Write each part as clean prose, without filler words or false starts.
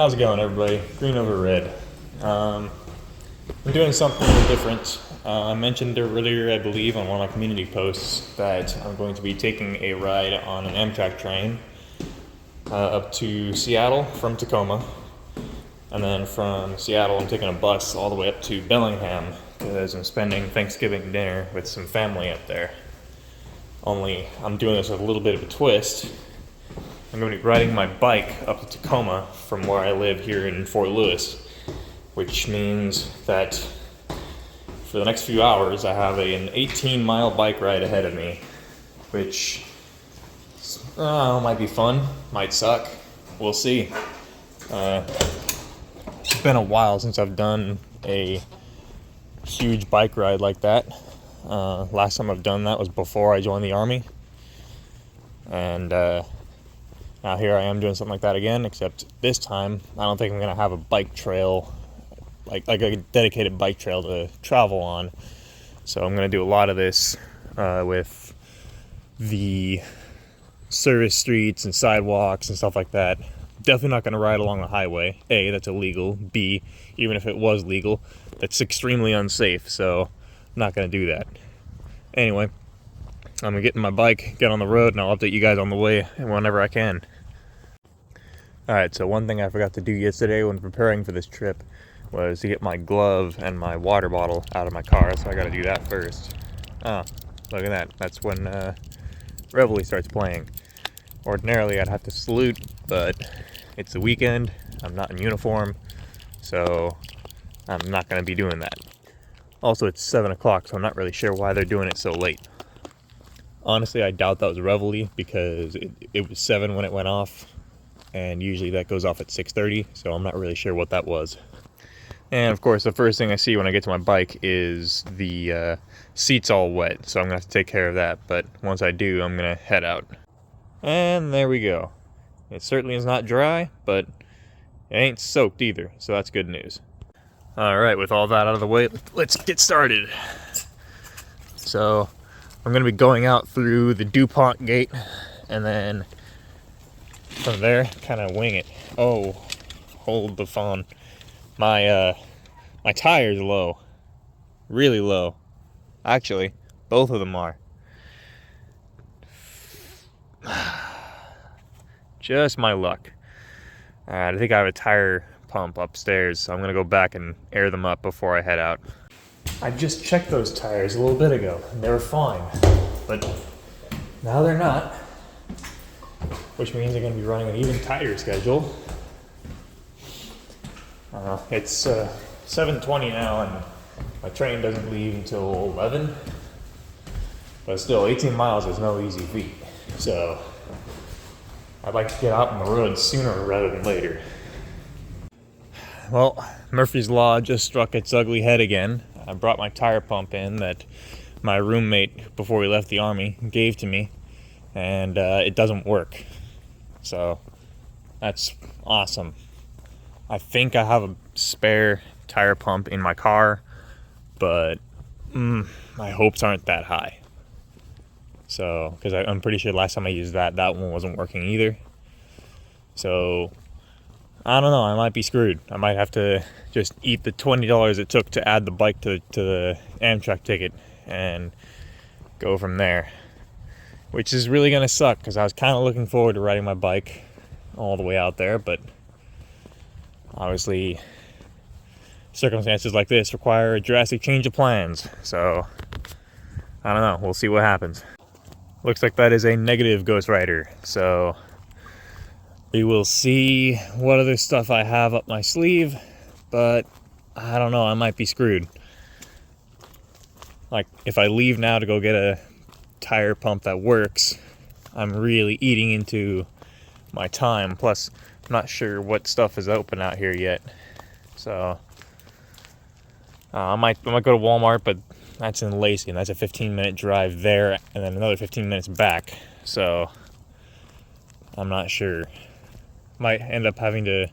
How's it going, everybody? Green over red. I'm doing something a little different. I mentioned earlier, I believe, on one of my community posts that I'm going to be taking a ride on an Amtrak train up to Seattle from Tacoma. And then from Seattle, I'm taking a bus all the way up to Bellingham because I'm spending Thanksgiving dinner with some family up there. Only I'm doing this with a little bit of a twist. I'm going to be riding my bike up to Tacoma from where I live here in Fort Lewis, which means that for the next few hours I have an 18-mile bike ride ahead of me, which might be fun, might suck, we'll see. It's been a while since I've done a huge bike ride like that. Last time I've done that was before I joined the Army, and now here I am doing something like that again, except this time I don't think I'm going to have a bike trail, like a dedicated bike trail to travel on. So I'm going to do a lot of this with the service streets and sidewalks and stuff like that. Definitely not going to ride along the highway. A, that's illegal. B, even if it was legal, that's extremely unsafe, so I'm not going to do that. Anyway, I'm going to get in my bike, get on the road, and I'll update you guys on the way whenever I can. Alright, so one thing I forgot to do yesterday when preparing for this trip was to get my glove and my water bottle out of my car, so I gotta do that first. Oh, look at that. That's when Reveille starts playing. Ordinarily I'd have to salute, but it's the weekend, I'm not in uniform, so I'm not gonna be doing that. Also, it's 7 o'clock, so I'm not really sure why they're doing it so late. Honestly, I doubt that was Reveille because it was 7 when it went off, and usually that goes off at 6:30, so I'm not really sure what that was. And of course, the first thing I see when I get to my bike is the seat's all wet, so I'm gonna have to take care of that. But once I do, I'm gonna head out. And there we go. It certainly is not dry, but it ain't soaked either, so that's good news. Alright, with all that out of the way, let's get started. So I'm gonna be going out through the DuPont gate, and then from there, kind of wing it. Oh, hold the phone. My tire's low. Really low. Actually, both of them are. Just my luck. I think I have a tire pump upstairs, so I'm going to go back and air them up before I head out. I just checked those tires a little bit ago, and they were fine. But now they're not. Which means they're going to be running an even tighter schedule. It's 7:20 now, and my train doesn't leave until 11. But still, 18 miles is no easy feat. So I'd like to get out on the road sooner rather than later. Well, Murphy's Law just struck its ugly head again. I brought my tire pump in that my roommate, before we left the Army, gave to me, and it doesn't work. So that's awesome. I think I have a spare tire pump in my car, but my hopes aren't that high. So, because I'm pretty sure last time I used that one wasn't working either. So, I don't know, I might be screwed. I might have to just eat the $20 it took to add the bike to the Amtrak ticket and go from there. Which is really going to suck, because I was kind of looking forward to riding my bike all the way out there, but obviously circumstances like this require a drastic change of plans. So, I don't know, we'll see what happens. Looks like that is a negative Ghost Rider, so we will see what other stuff I have up my sleeve, but I don't know, I might be screwed. Like, if I leave now to go get a tire pump that works, I'm really eating into my time. Plus, I'm not sure what stuff is open out here yet, so I might go to Walmart, but that's in Lacey, and that's a 15-minute drive there, and then another 15 minutes back. So I'm not sure. Might end up having to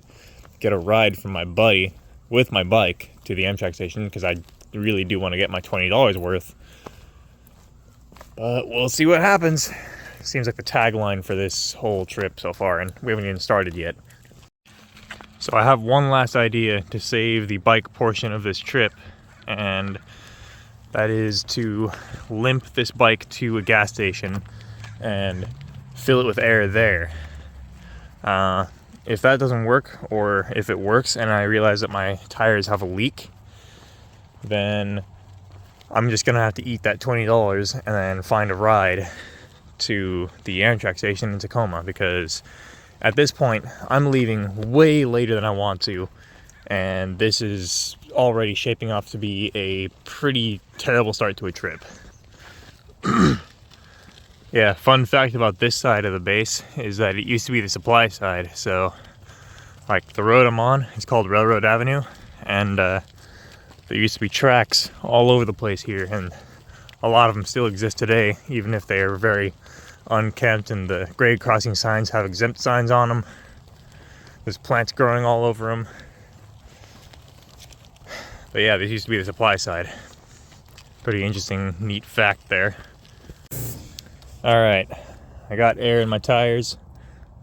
get a ride from my buddy with my bike to the Amtrak station, because I really do want to get my $20 worth. But we'll see what happens. Seems like the tagline for this whole trip so far, and we haven't even started yet. So I have one last idea to save the bike portion of this trip, and that is to limp this bike to a gas station and fill it with air there. If that doesn't work, or if it works and I realize that my tires have a leak, then I'm just gonna have to eat that $20 and then find a ride to the Amtrak station in Tacoma, because at this point I'm leaving way later than I want to, and this is already shaping up to be a pretty terrible start to a trip. Yeah, fun fact about this side of the base is that it used to be the supply side. So like the road I'm on is called Railroad Avenue, and there used to be tracks all over the place here, and a lot of them still exist today, even if they are very unkempt and the grade crossing signs have exempt signs on them. There's plants growing all over them. But yeah, this used to be the supply side. Pretty interesting, neat fact there. Alright, I got air in my tires.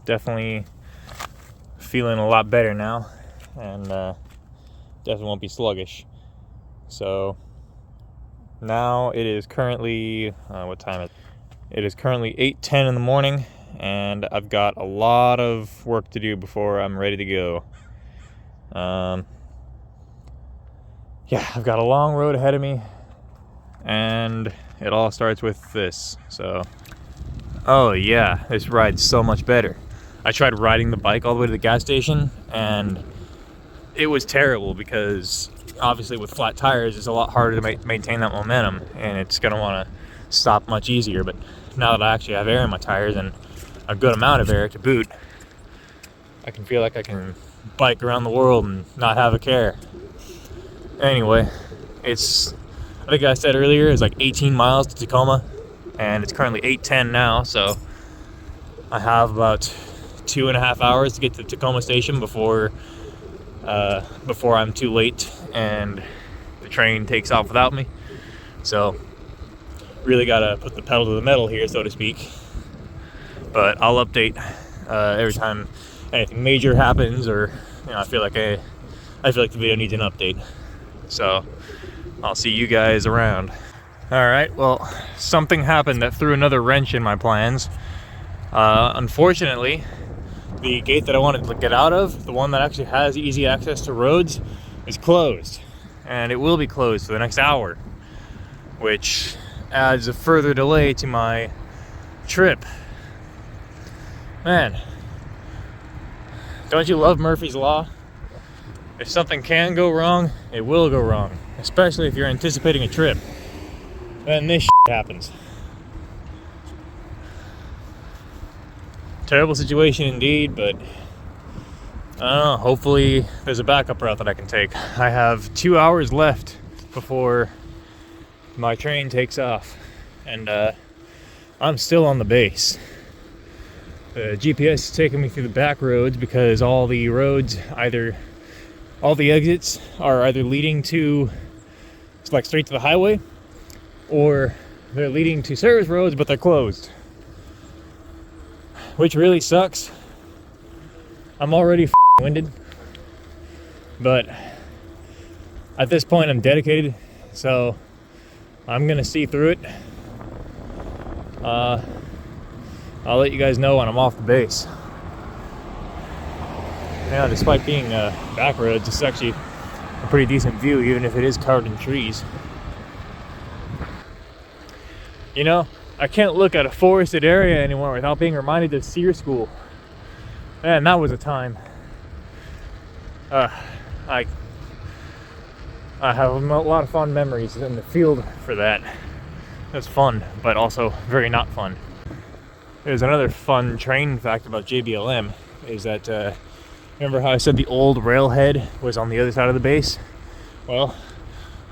Definitely feeling a lot better now, and definitely won't be sluggish. So now it is currently, what time is it? It is currently 8:10 in the morning, and I've got a lot of work to do before I'm ready to go. Yeah, I've got a long road ahead of me, and it all starts with this. So, oh yeah, this ride's so much better. I tried riding the bike all the way to the gas station, and it was terrible because obviously with flat tires it's a lot harder to maintain that momentum, and it's gonna want to stop much easier. But now that I actually have air in my tires, and a good amount of air to boot, I can feel like I can bike around the world and not have a care. Anyway, it's, I think I said earlier, it's like 18 miles to Tacoma, and it's currently 8:10 now, so I have about 2.5 hours to get to the Tacoma station before I'm too late and the train takes off without me. So really gotta put the pedal to the metal here, so to speak. But I'll update every time anything major happens, or I feel like the video needs an update. So I'll see you guys around. All right, well, something happened that threw another wrench in my plans. Unfortunately, the gate that I wanted to get out of, the one that actually has easy access to roads, is closed, and it will be closed for the next hour, which adds a further delay to my trip. Man, don't you love Murphy's Law? If something can go wrong, it will go wrong, especially if you're anticipating a trip. Then this shit happens. Terrible situation indeed, but I don't know, hopefully there's a backup route that I can take. I have 2 hours left before my train takes off, and I'm still on the base. The GPS is taking me through the back roads because all the exits are either leading to, like, straight to the highway, or they're leading to service roads, but they're closed, which really sucks. I'm already winded, but at this point I'm dedicated, so I'm gonna see through it. I'll let you guys know when I'm off the base. Yeah, despite being back roads, it's actually a pretty decent view, even if it is covered in trees. You know, I can't look at a forested area anymore without being reminded of Sear School. Man, that was a time. I have a lot of fond memories in the field for that. That's fun, but also very not fun. There's another fun train fact about JBLM, is that, remember how I said the old railhead was on the other side of the base? Well,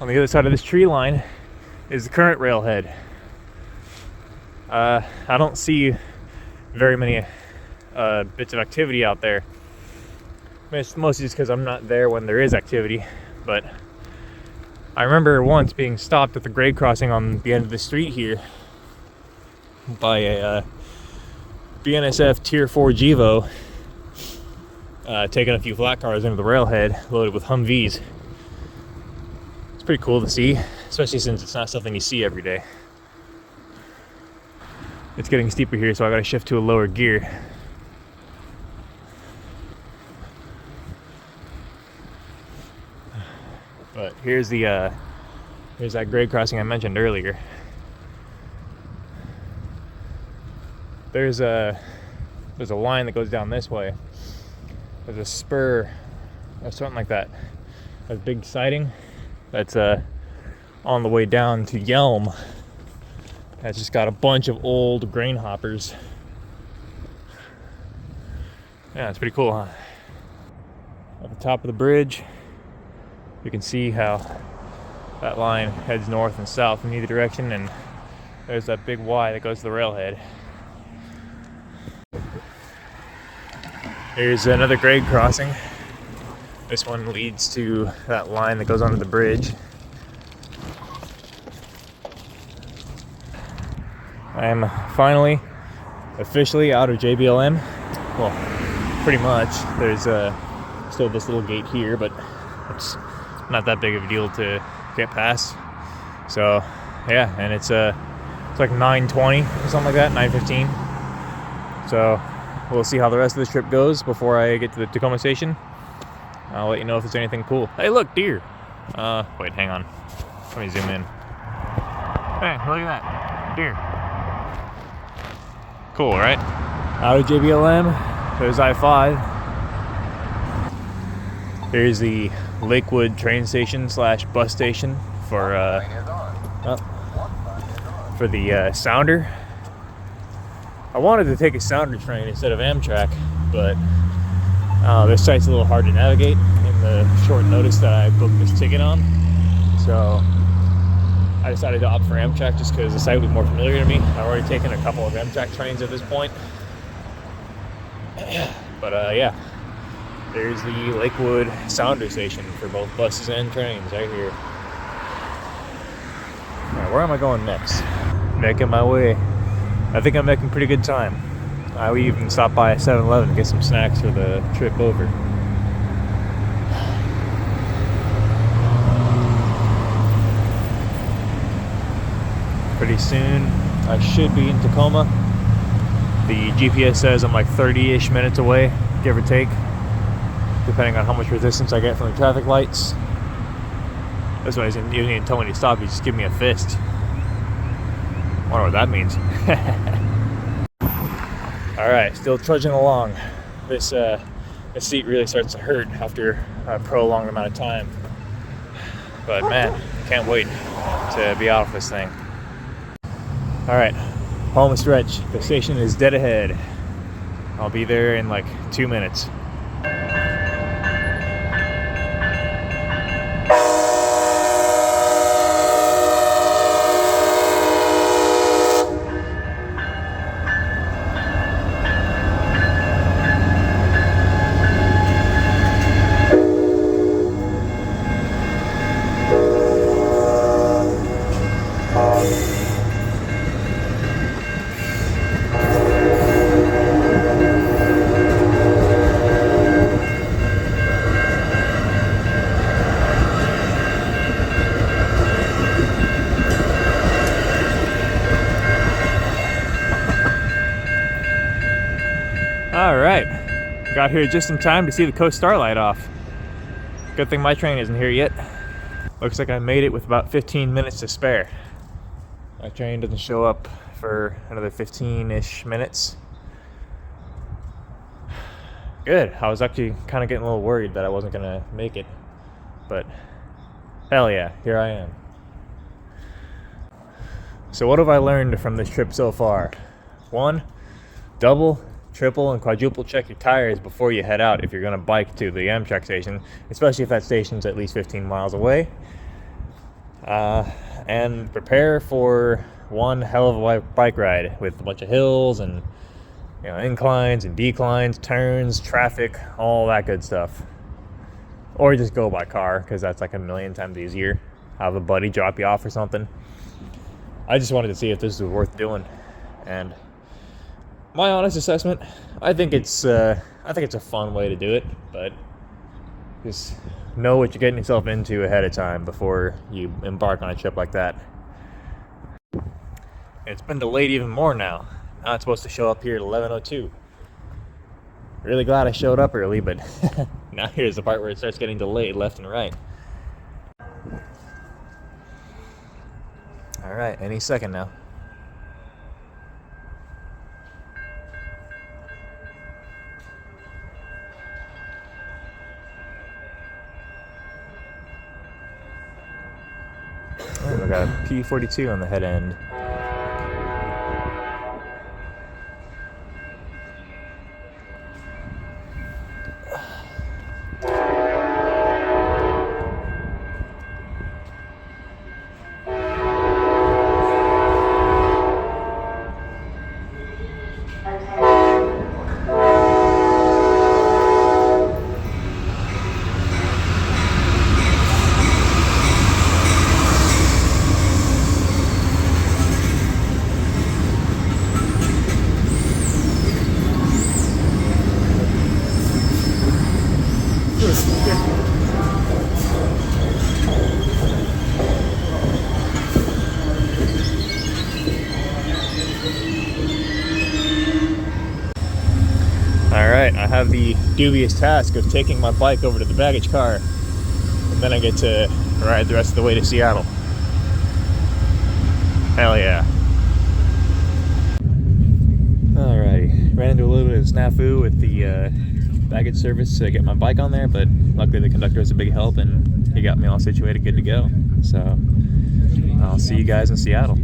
on the other side of this tree line is the current railhead. I don't see very many bits of activity out there. It's mostly just because I'm not there when there is activity, but I remember once being stopped at the grade crossing on the end of the street here by a BNSF Tier 4 Gevo, taking a few flat cars into the railhead loaded with Humvees. It's pretty cool to see, especially since it's not something you see every day. It's getting steeper here, so I gotta shift to a lower gear. But here's that grade crossing I mentioned earlier. There's a line that goes down this way. There's a spur or something like that. There's a big siding that's on the way down to Yelm. That's just got a bunch of old grain hoppers. Yeah, it's pretty cool, huh? At the top of the bridge, you can see how that line heads north and south in either direction, and there's that big Y that goes to the railhead. Here's another grade crossing. This one leads to that line that goes onto the bridge. I am finally, officially out of JBLM. Well, pretty much. There's still this little gate here, but it's not that big of a deal to get past. So, yeah, and it's like 9:20 or something like that, 9:15. So, we'll see how the rest of this trip goes before I get to the Tacoma station. I'll let you know if there's anything cool. Hey, look, deer. Wait, hang on. Let me zoom in. Hey, look at that. Deer. Cool, right? Out of JBLM, there's I-5. Here's the Lakewood train station / bus station for the Sounder. I wanted to take a Sounder train instead of Amtrak, but this site's a little hard to navigate in the short notice that I booked this ticket on. So I decided to opt for Amtrak just because the site was more familiar to me. I've already taken a couple of Amtrak trains at this point. But yeah, there's the Lakewood Sounder station for both buses and trains right here. Alright, where am I going next? Making my way. I think I'm making pretty good time. I even stopped by a 7-Eleven to get some snacks for the trip over. Pretty soon, I should be in Tacoma. The GPS says I'm like 30-ish minutes away, give or take, depending on how much resistance I get from the traffic lights. That's why he didn't even tell me to stop, he just gave me a fist. I wonder what that means. Alright, still trudging along. This seat really starts to hurt after a prolonged amount of time. But man, can't wait to be off this thing. Alright, home stretch. The station is dead ahead. I'll be there in like 2 minutes. Alright, got here just in time to see the Coast Starlight off. Good thing my train isn't here yet. Looks like I made it with about 15 minutes to spare. My train doesn't show up for another 15-ish minutes. Good, I was actually kind of getting a little worried that I wasn't going to make it. But, hell yeah, here I am. So what have I learned from this trip so far? 1, double, triple, and quadruple check your tires before you head out if you're going to bike to the Amtrak station, especially if that station's at least 15 miles away. And prepare for one hell of a bike ride with a bunch of hills and inclines and declines, turns, traffic, all that good stuff. Or just go by car, because that's like a million times easier. Have a buddy drop you off or something. I just wanted to see if this was worth doing, and My honest assessment, I think it's a fun way to do it, but just know what you're getting yourself into ahead of time before you embark on a trip like that. It's been delayed even more now. Now it's supposed to show up here at 11:02. Really glad I showed up early, but now here's the part where it starts getting delayed left and right. All right, any second now. Oh, we got a P42 on the head end. Alright, I have the dubious task of taking my bike over to the baggage car, and then I get to ride the rest of the way to Seattle. Hell yeah. Alrighty, ran into a little bit of snafu with the baggage service to get my bike on there, but luckily the conductor was a big help and he got me all situated, good to go. So, I'll see you guys in Seattle.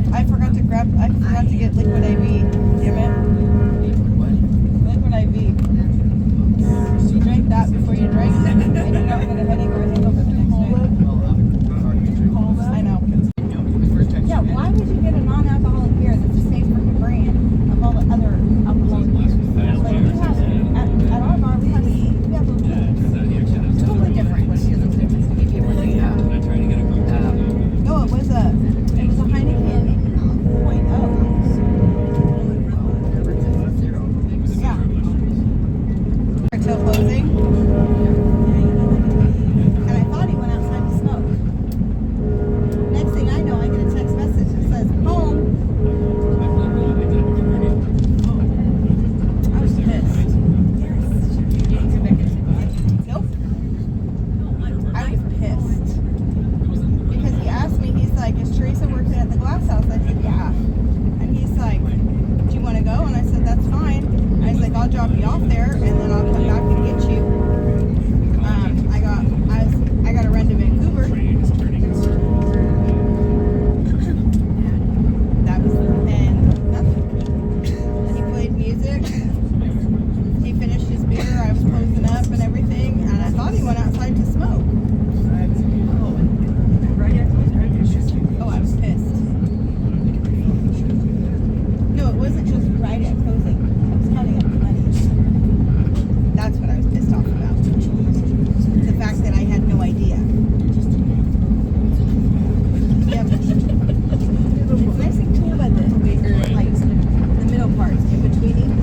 I forgot to get liquid IV. Damn it. Liquid IV. You drank that before you drank it, and you don't get a headache or a hangover the next day. I know. Yeah, why would you get a non-alcoholic beer that's the same freaking brand of all the other alcoholic beers? Like we have at our bar, we have totally different. No, it was a Heineken. Until closing, and I thought he went outside to smoke. Next thing I know, I get a text message that says home. I was pissed. Nope. I was pissed because he asked me. He's like, "Is Teresa working at the glass house?" I said, "Yeah." And he's like, "Do you want to go?" And I said, "That's fine." And he's like, "I'll drop you off there, and then I'll come back and get you." I got a run to Vancouver. That was and nothing. He played music. He finished his beer. I was closing up and everything, and I thought he went outside to smoke. Oh, I was pissed. No, it wasn't just right at closing. I was counting up the money. That's what I was pissed off about. The fact that I had no idea. Yep. It's nice and cool by the middle parts, in between.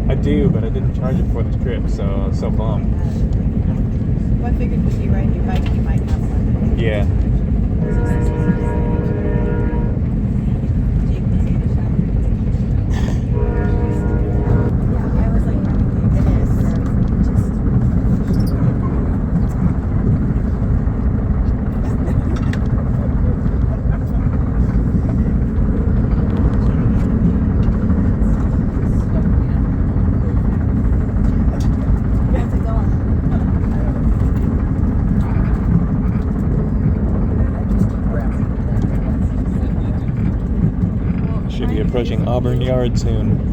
I do, but I didn't charge it for this trip, so I was so bummed. Well, I figured with you riding your bike, you might have one. Yeah. I was like, it is. should be approaching Auburn Yard soon.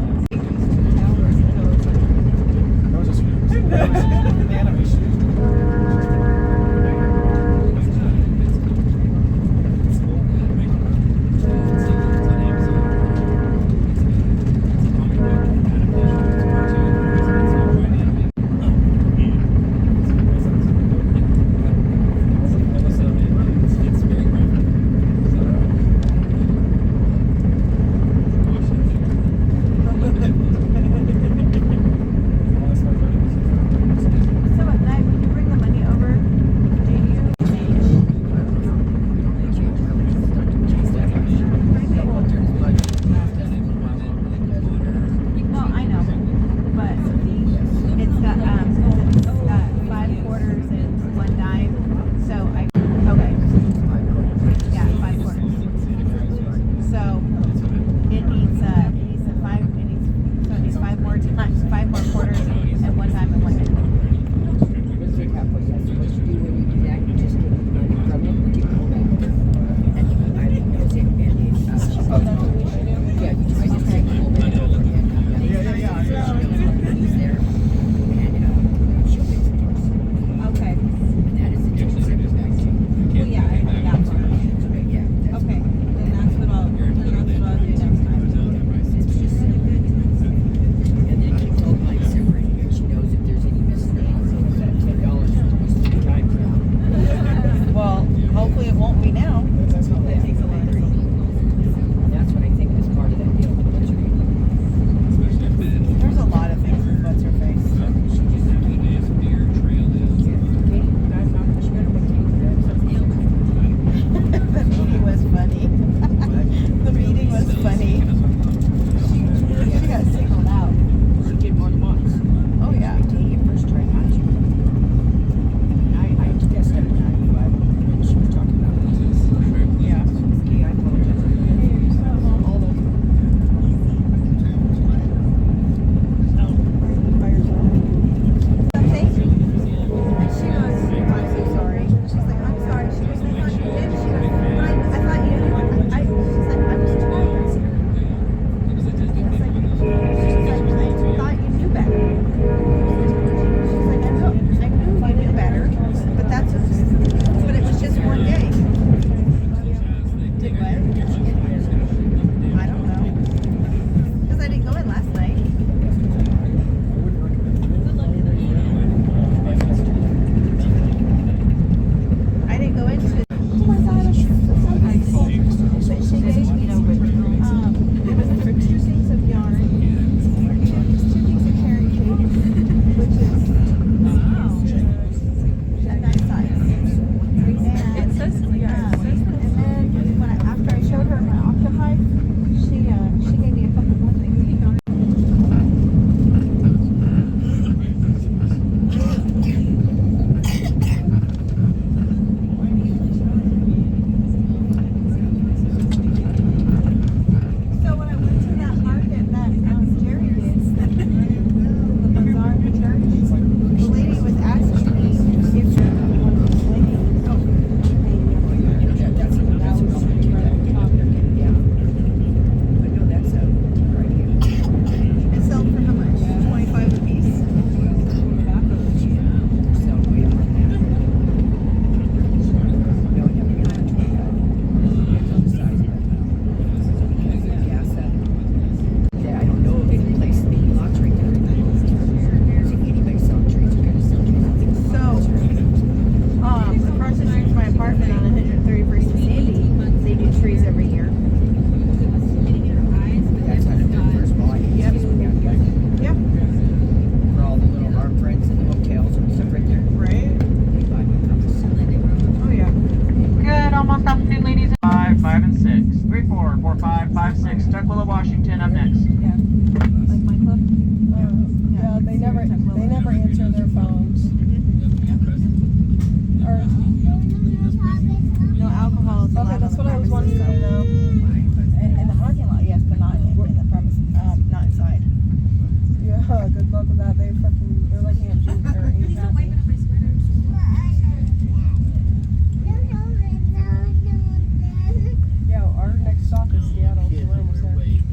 Yeah, our next stop is Seattle, so we're almost there.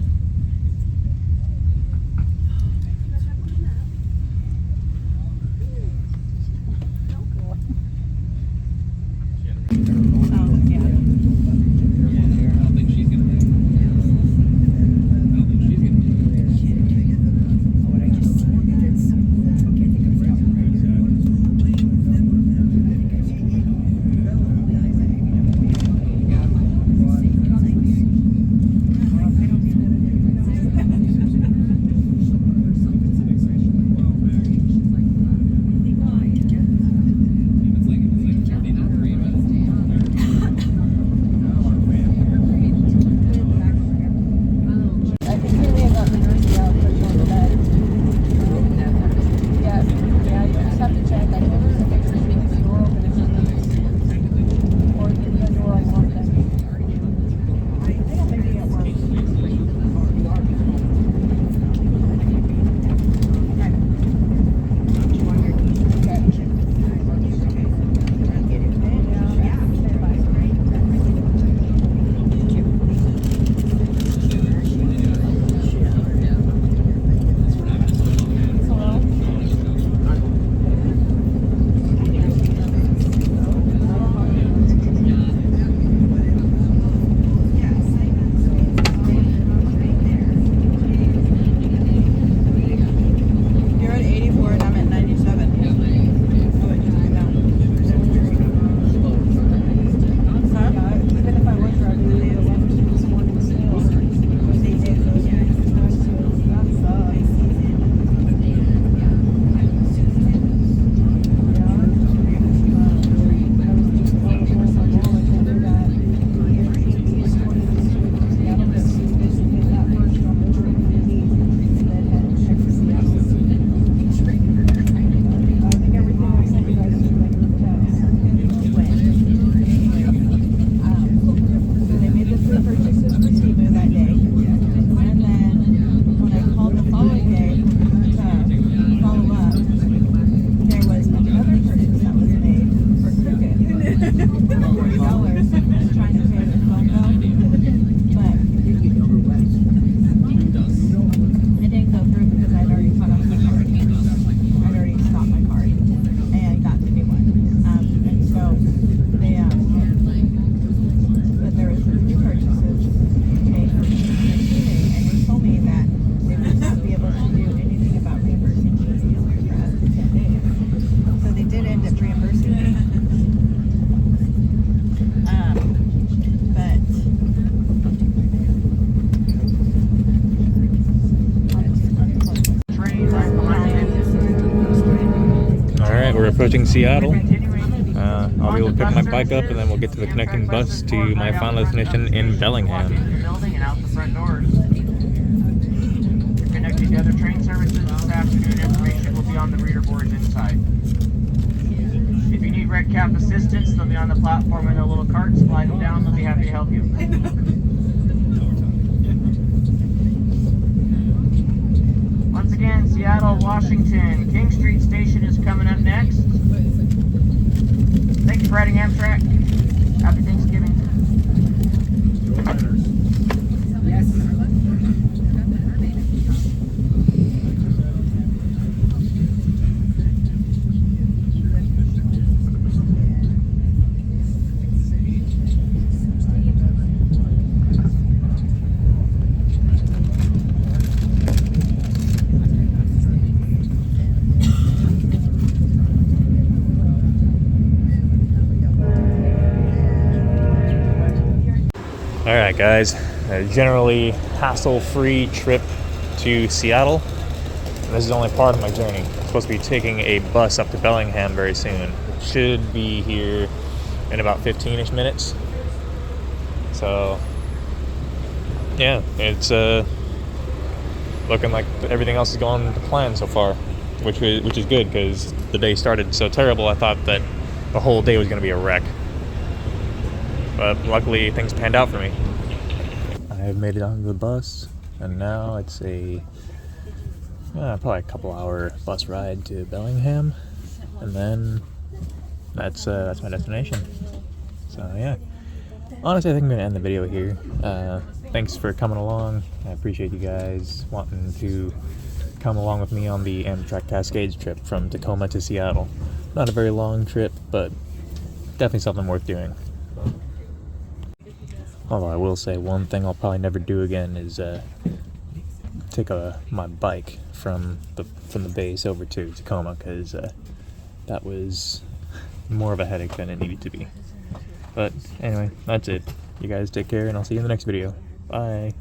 approaching Seattle. I'll be able to pick my bike up, and then we'll get to the connecting bus to my final destination in Bellingham. Connecting to other train services this afternoon. Information will be on the reader boards inside. If you need red cap assistance, they'll be on the platform in their little carts. Slide them down, they'll be happy to help you. Once again, Seattle, Washington. King Street Station is coming up next. Thank you for riding Amtrak. Happy Thanksgiving. Alright guys, a generally hassle-free trip to Seattle. This is only part of my journey. I'm supposed to be taking a bus up to Bellingham very soon. It should be here in about 15-ish minutes. So, yeah, it's looking like everything else is going to plan so far, which is good because the day started so terrible. I thought that the whole day was going to be a wreck. But luckily, things panned out for me. I have made it onto the bus, and now it's a probably a couple-hour bus ride to Bellingham, and then that's my destination. So yeah, honestly, I think I'm gonna end the video here. Thanks for coming along. I appreciate you guys wanting to come along with me on the Amtrak Cascades trip from Tacoma to Seattle. Not a very long trip, but definitely something worth doing. Although I will say one thing I'll probably never do again is take my bike from the base over to Tacoma, because that was more of a headache than it needed to be. But anyway, that's it. You guys take care, and I'll see you in the next video. Bye.